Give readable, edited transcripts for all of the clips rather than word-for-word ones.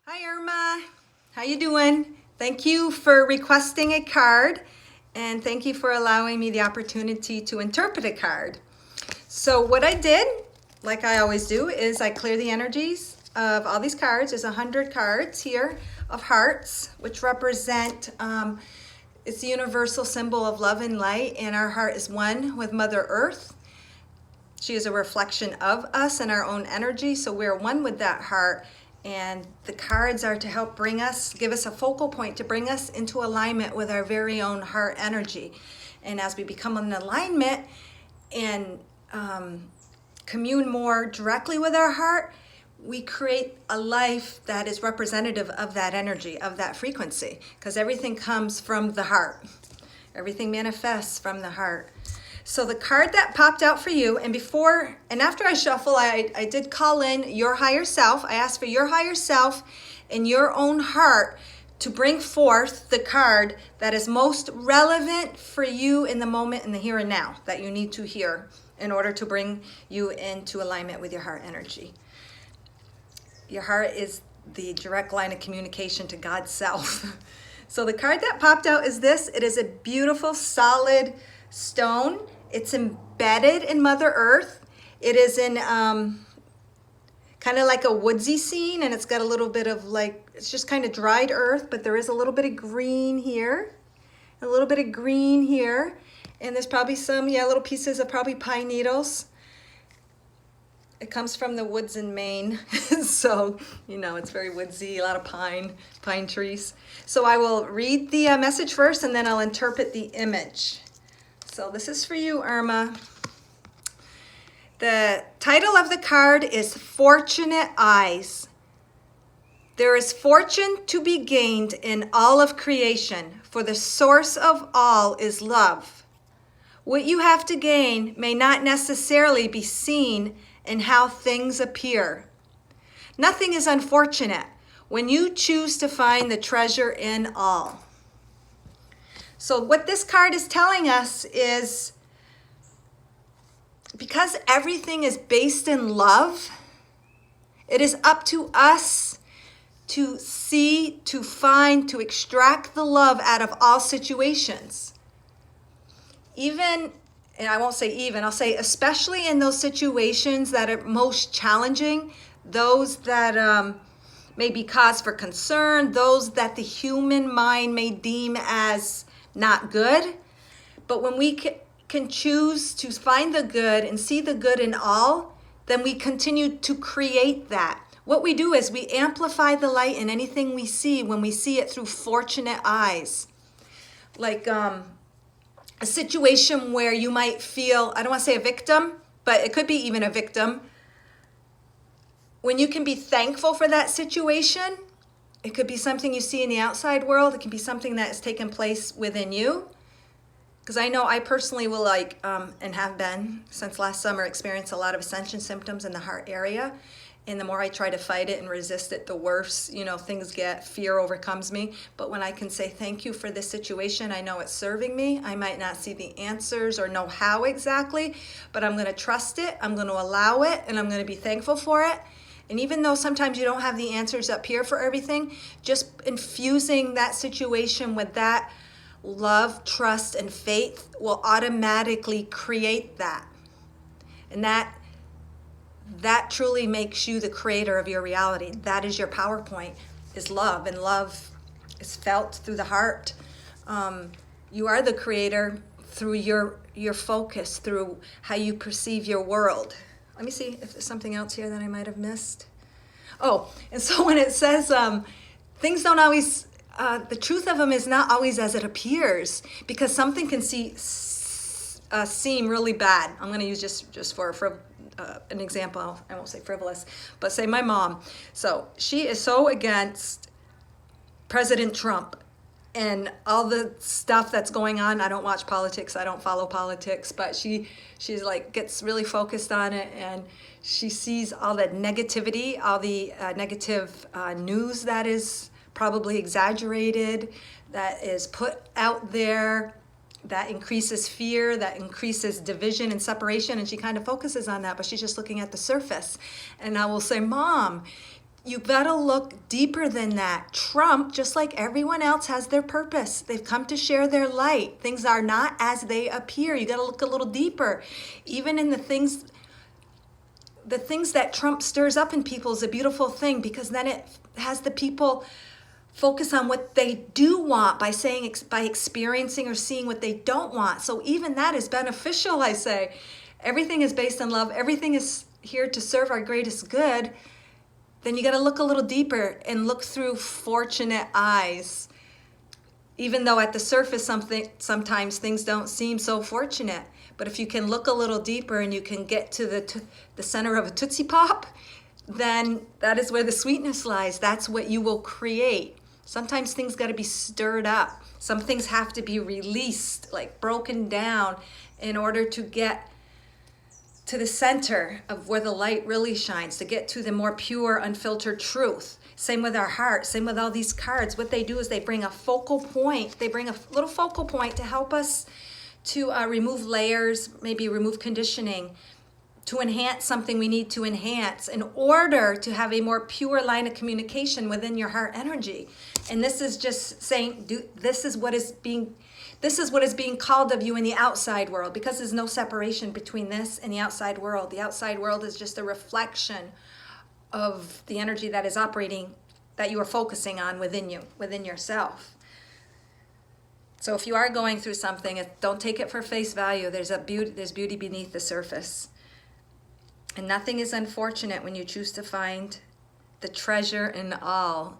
Hi Irma, how you doing? Thank you for requesting a card and thank you for allowing me the opportunity to interpret a card. So what I did, like I always do, is I clear the energies of all these cards. There's 100 cards here of hearts, which represent, it's the universal symbol of love and light, and our heart is one with Mother Earth. She is a reflection of us and our own energy, so we're one with that heart. And the cards are to help give us a focal point to bring us into alignment with our very own heart energy. And as we become in alignment and commune more directly with our heart, we create a life that is representative of that energy, of that frequency, because everything comes from the heart. Everything manifests from the heart. So the card that popped out for you, and after I shuffle, I did call in your higher self. I asked for your higher self in your own heart to bring forth the card that is most relevant for you in the moment, in the here and now, that you need to hear in order to bring you into alignment with your heart energy. Your heart is the direct line of communication to God's self. So the card that popped out is this. It is a beautiful, solid stone. It's embedded in Mother Earth. It is in kind of like a woodsy scene, and it's got a little bit of it's just kind of dried earth, but there is a little bit of green here, a little bit of green here, and there's probably some, little pieces of probably pine needles. It comes from the woods in Maine, so, it's very woodsy, a lot of pine trees. So I will read the message first, and then I'll interpret the image. So this is for you, Irma. The title of the card is Fortunate Eyes. There is fortune to be gained in all of creation, for the source of all is love. What you have to gain may not necessarily be seen in how things appear. Nothing is unfortunate when you choose to find the treasure in all. So what this card is telling us is, because everything is based in love, it is up to us to see, to find, to extract the love out of all situations. Even, and I won't say even, I'll say especially in those situations that are most challenging, those that may be cause for concern, those that the human mind may deem as not good. But when we can choose to find the good and see the good in all, then we continue to create that. What we do is we amplify the light in anything we see when we see it through fortunate eyes. Like a situation where you might feel, I don't want to say a victim, but it could be even a victim. When you can be thankful for that situation, it could be something you see in the outside world. It can be something that has taken place within you. Because I know I personally will and have been since last summer, experience a lot of ascension symptoms in the heart area. And the more I try to fight it and resist it, the worse, things get, fear overcomes me. But when I can say thank you for this situation, I know it's serving me. I might not see the answers or know how exactly, but I'm going to trust it. I'm going to allow it, and I'm going to be thankful for it. And even though sometimes you don't have the answers up here for everything, just infusing that situation with that love, trust, and faith will automatically create that. And that truly makes you the creator of your reality. That is your PowerPoint, is love. And love is felt through the heart. You are the creator through your focus, through how you perceive your world. Let me see if there's something else here that I might have missed. Oh, and so when it says things don't always, the truth of them is not always as it appears, because something can seem really bad. I'm going to use just for an example. I won't say frivolous, but say my mom. So she is so against President Trump and all the stuff that's going on. I don't watch politics. I don't follow politics, but she's gets really focused on it, and she sees all the negativity, all the negative news that is probably exaggerated, that is put out there, that increases fear, that increases division and separation, and she kind of focuses on that, but she's just looking at the surface. And I will say, Mom, You gotta look deeper than that. Trump, just like everyone else, has their purpose. They've come to share their light. Things are not as they appear. You gotta look a little deeper. Even in the things that Trump stirs up in people is a beautiful thing, because then it has the people focus on what they do want by experiencing or seeing what they don't want. So even that is beneficial, I say. Everything is based on love. Everything is here to serve our greatest good. Then you got to look a little deeper and look through fortunate eyes. Even though at the surface sometimes things don't seem so fortunate. But if you can look a little deeper and you can get to the center of a Tootsie Pop, then that is where the sweetness lies. That's what you will create. Sometimes things got to be stirred up. Some things have to be released, like broken down, in order to get to the center of where the light really shines, to get to the more pure, unfiltered truth. Same with our heart, same with all these cards. What they do is they bring a focal point. They bring a little focal point to help us to remove layers, maybe remove conditioning, to enhance something we need to enhance in order to have a more pure line of communication within your heart energy. And this is just saying, this is what is being called of you in the outside world, because there's no separation between this and the outside world. The outside world is just a reflection of the energy that is operating, that you are focusing on within you, within yourself. So if you are going through something, don't take it for face value. There's beauty beneath the surface. And nothing is unfortunate when you choose to find the treasure in all.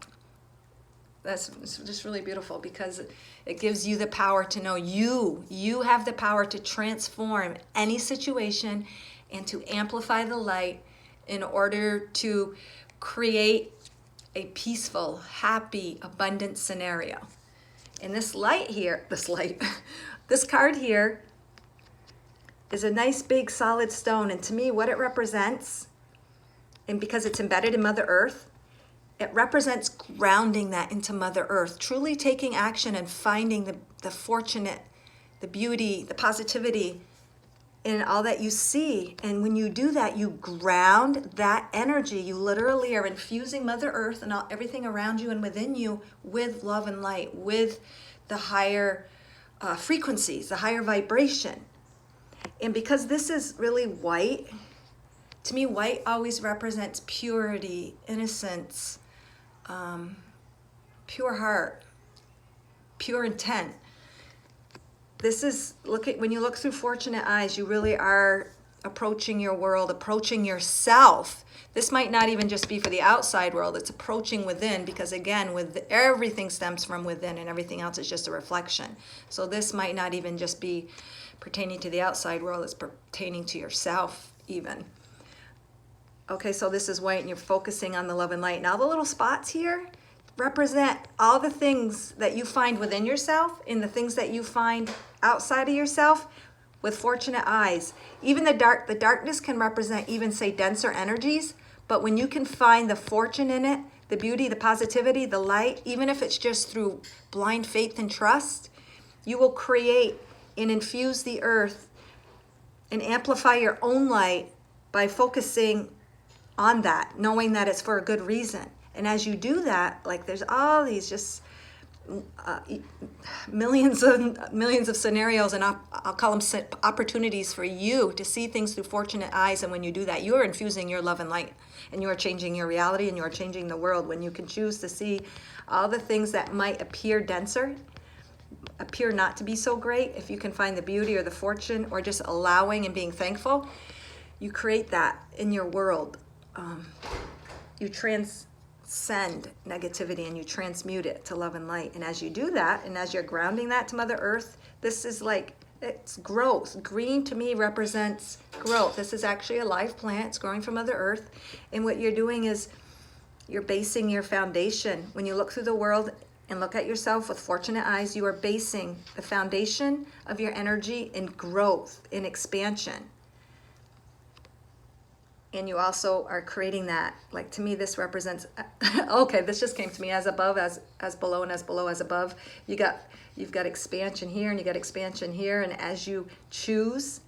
That's just really beautiful, because it gives you the power to know you have the power to transform any situation and to amplify the light in order to create a peaceful, happy, abundant scenario. And this card here is a nice big solid stone. And to me, what it represents, and because it's embedded in Mother Earth, it represents grounding that into Mother Earth, truly taking action and finding the fortunate, the beauty, the positivity in all that you see. And when you do that, you ground that energy. You literally are infusing Mother Earth and everything around you and within you with love and light, with the higher frequencies, the higher vibration. And because this is really white, to me, white always represents purity, innocence, pure heart, pure intent. When you look through fortunate eyes, you really are approaching your world, approaching yourself. This might not even just be for the outside world, it's approaching within, because again, everything stems from within and everything else is just a reflection. So this might not even just be pertaining to the outside world, it's pertaining to yourself even. Okay, so this is white and you're focusing on the love and light. Now the little spots here represent all the things that you find within yourself and the things that you find outside of yourself with fortunate eyes. Even the darkness can represent even, say, denser energies, but when you can find the fortune in it, the beauty, the positivity, the light, even if it's just through blind faith and trust, you will create and infuse the earth and amplify your own light by focusing on that, knowing that it's for a good reason. And as you do that, like there's all these just millions of scenarios, and I'll call them opportunities for you to see things through fortunate eyes. And when you do that, you are infusing your love and light, and you are changing your reality, and you are changing the world. When you can choose to see all the things that might appear denser, appear not to be so great, if you can find the beauty or the fortune or just allowing and being thankful, you create that in your world. You transcend negativity and you transmute it to love and light. And as you do that, and as you're grounding that to Mother Earth, this is like, it's growth. Green to me represents growth. This is actually a live plant. It's growing from Mother Earth. And what you're doing is you're basing your foundation. When you look through the world and look at yourself with fortunate eyes, you are basing the foundation of your energy in growth, in expansion. And you also are creating that, like to me, this represents, okay, this just came to me, as above, as below, and as below, as above. You've got expansion here, and you got expansion here. And as you choose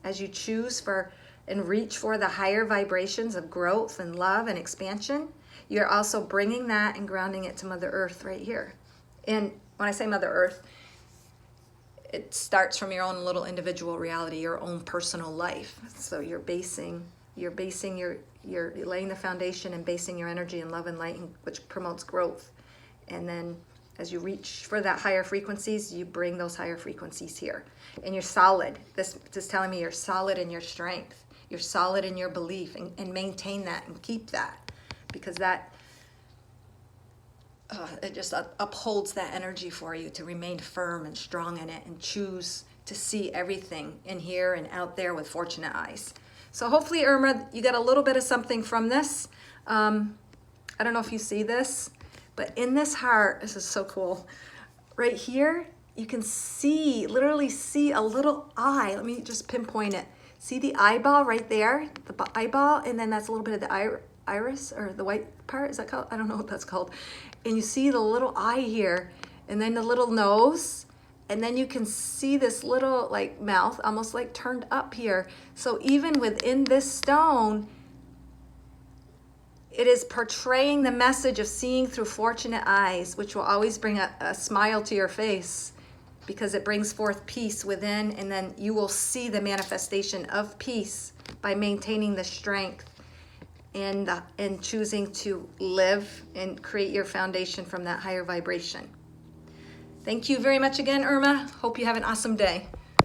for and reach for the higher vibrations of growth and love and expansion, you're also bringing that and grounding it to Mother Earth right here. And when I say Mother Earth, it starts from your own little individual reality, your own personal life. So you're laying the foundation and basing your energy in love and light, which promotes growth. And then as you reach for that higher frequencies, you bring those higher frequencies here. And you're solid. This is telling me you're solid in your strength. You're solid in your belief, and maintain that and keep that, because that it just upholds that energy for you to remain firm and strong in it and choose to see everything in here and out there with fortunate eyes. So hopefully, Irma, you got a little bit of something from this. I don't know if you see this, but in this heart, this is so cool. Right here, you can see, literally see a little eye. Let me just pinpoint it. See the eyeball right there? The eyeball, and then that's a little bit of the iris, or the white part, is that called? I don't know what that's called. And you see the little eye here, and then the little nose, and then you can see this little like mouth almost like turned up here. So even within this stone, it is portraying the message of seeing through fortunate eyes, which will always bring a smile to your face, because it brings forth peace within, and then you will see the manifestation of peace by maintaining the strength and choosing to live and create your foundation from that higher vibration. Thank you very much again, Irma. Hope you have an awesome day.